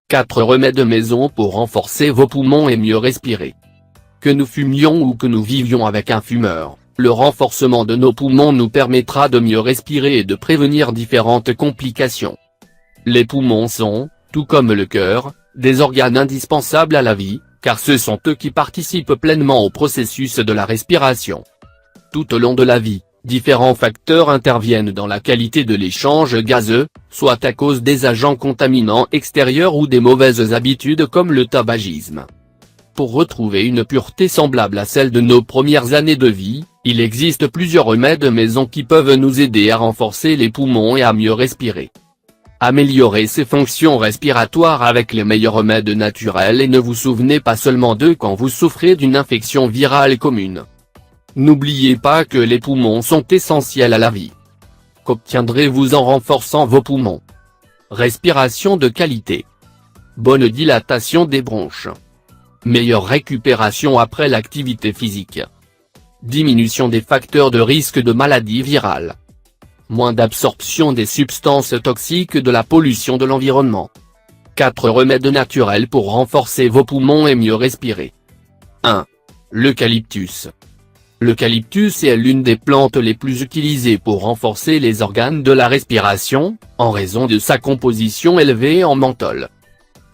4 remèdes maison pour renforcer vos poumons et mieux respirer. Que nous fumions ou que nous vivions avec un fumeur, le renforcement de nos poumons nous permettra de mieux respirer et de prévenir différentes complications. Les poumons sont, tout comme le cœur, des organes indispensables à la vie, car ce sont eux qui participent pleinement au processus de la respiration. Tout au long de la vie, différents facteurs interviennent dans la qualité de l'échange gazeux, soit à cause des agents contaminants extérieurs ou des mauvaises habitudes comme le tabagisme. Pour retrouver une pureté semblable à celle de nos premières années de vie, il existe plusieurs remèdes maison qui peuvent nous aider à renforcer les poumons et à mieux respirer. Améliorez ses fonctions respiratoires avec les meilleurs remèdes naturels et ne vous souvenez pas seulement d'eux quand vous souffrez d'une infection virale commune. N'oubliez pas que les poumons sont essentiels à la vie. Qu'obtiendrez-vous en renforçant vos poumons? Respiration de qualité. Bonne dilatation des bronches. Meilleure récupération après l'activité physique. Diminution des facteurs de risque de maladies virales. Moins d'absorption des substances toxiques de la pollution de l'environnement. 4 remèdes naturels pour renforcer vos poumons et mieux respirer. 1. L'eucalyptus. L'eucalyptus est l'une des plantes les plus utilisées pour renforcer les organes de la respiration, en raison de sa composition élevée en menthol.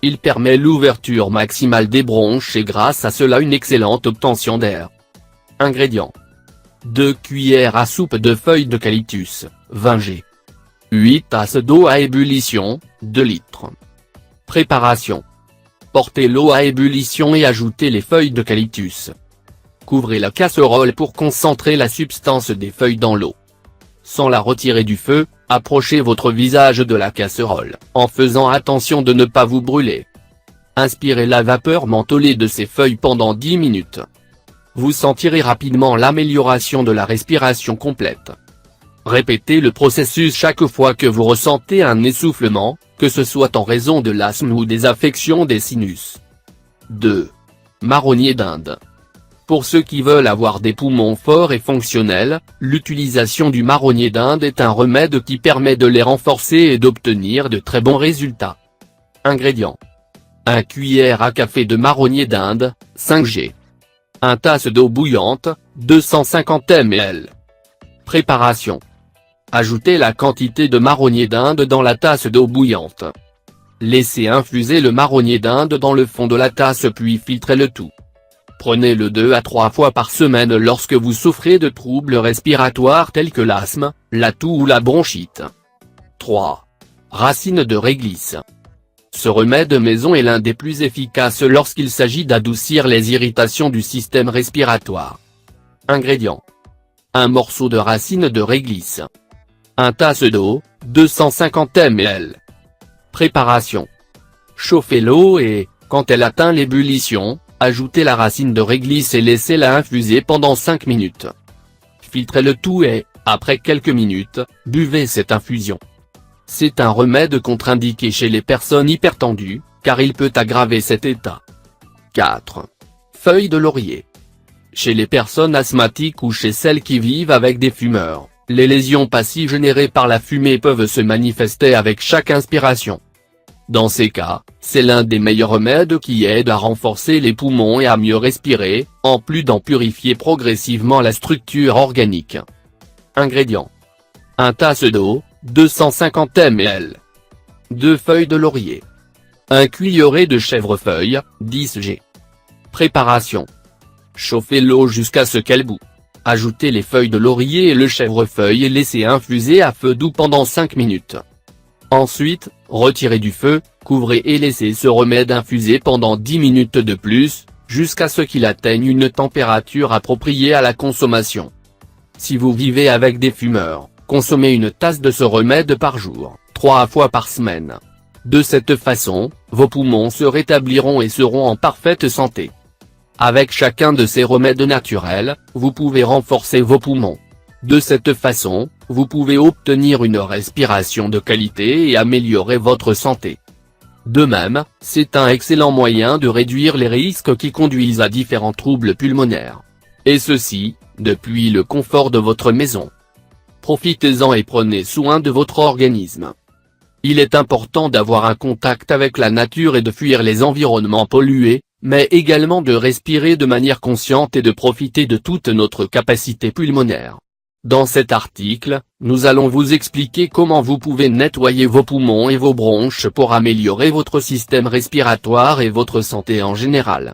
Il permet l'ouverture maximale des bronches et grâce à cela une excellente obtention d'air. Ingrédients. 2 cuillères à soupe de feuilles d'eucalyptus, 20 g. 8 tasses d'eau à ébullition, 2 litres. Préparation. Portez l'eau à ébullition et ajoutez les feuilles d'eucalyptus. Couvrez la casserole pour concentrer la substance des feuilles dans l'eau. Sans la retirer du feu, approchez votre visage de la casserole, en faisant attention de ne pas vous brûler. Inspirez la vapeur mentholée de ces feuilles pendant 10 minutes. Vous sentirez rapidement l'amélioration de la respiration complète. Répétez le processus chaque fois que vous ressentez un essoufflement, que ce soit en raison de l'asthme ou des affections des sinus. 2. Marronnier d'Inde. Pour ceux qui veulent avoir des poumons forts et fonctionnels, l'utilisation du marronnier d'Inde est un remède qui permet de les renforcer et d'obtenir de très bons résultats. Ingrédients. 1 cuillère à café de marronnier d'Inde, 5 g. 1 tasse d'eau bouillante, 250 ml. Préparation. Ajoutez la quantité de marronnier d'Inde dans la tasse d'eau bouillante. Laissez infuser le marronnier d'Inde dans le fond de la tasse puis filtrez le tout. Prenez-le 2 à 3 fois par semaine lorsque vous souffrez de troubles respiratoires tels que l'asthme, la toux ou la bronchite. 3. Racine de réglisse. Ce remède maison est l'un des plus efficaces lorsqu'il s'agit d'adoucir les irritations du système respiratoire. Ingrédients. 1 morceau de racine de réglisse. 1 tasse d'eau, 250 ml. Préparation. Chauffez l'eau et, quand elle atteint l'ébullition, ajoutez la racine de réglisse et laissez-la infuser pendant 5 minutes. Filtrez le tout et, après quelques minutes, buvez cette infusion. C'est un remède contre-indiqué chez les personnes hypertendues, car il peut aggraver cet état. 4. Feuilles de laurier. Chez les personnes asthmatiques ou chez celles qui vivent avec des fumeurs, les lésions passives générées par la fumée peuvent se manifester avec chaque inspiration. Dans ces cas, c'est l'un des meilleurs remèdes qui aide à renforcer les poumons et à mieux respirer, en plus d'en purifier progressivement la structure organique. Ingrédients. 1 tasse d'eau, 250 ml. 2 feuilles de laurier. 1 cuillerée de chèvrefeuille, 10 g. Préparation. Chauffez l'eau jusqu'à ce qu'elle bout. Ajoutez les feuilles de laurier et le chèvrefeuille et laissez infuser à feu doux pendant 5 minutes. Ensuite, retirez du feu, couvrez et laissez ce remède infuser pendant 10 minutes de plus, jusqu'à ce qu'il atteigne une température appropriée à la consommation. Si vous vivez avec des fumeurs, consommez une tasse de ce remède par jour, 3 fois par semaine. De cette façon, vos poumons se rétabliront et seront en parfaite santé. Avec chacun de ces remèdes naturels, vous pouvez renforcer vos poumons. De cette façon, vous pouvez obtenir une respiration de qualité et améliorer votre santé. De même, c'est un excellent moyen de réduire les risques qui conduisent à différents troubles pulmonaires. Et ceci, depuis le confort de votre maison. Profitez-en et prenez soin de votre organisme. Il est important d'avoir un contact avec la nature et de fuir les environnements pollués, mais également de respirer de manière consciente et de profiter de toute notre capacité pulmonaire. Dans cet article, nous allons vous expliquer comment vous pouvez nettoyer vos poumons et vos bronches pour améliorer votre système respiratoire et votre santé en général.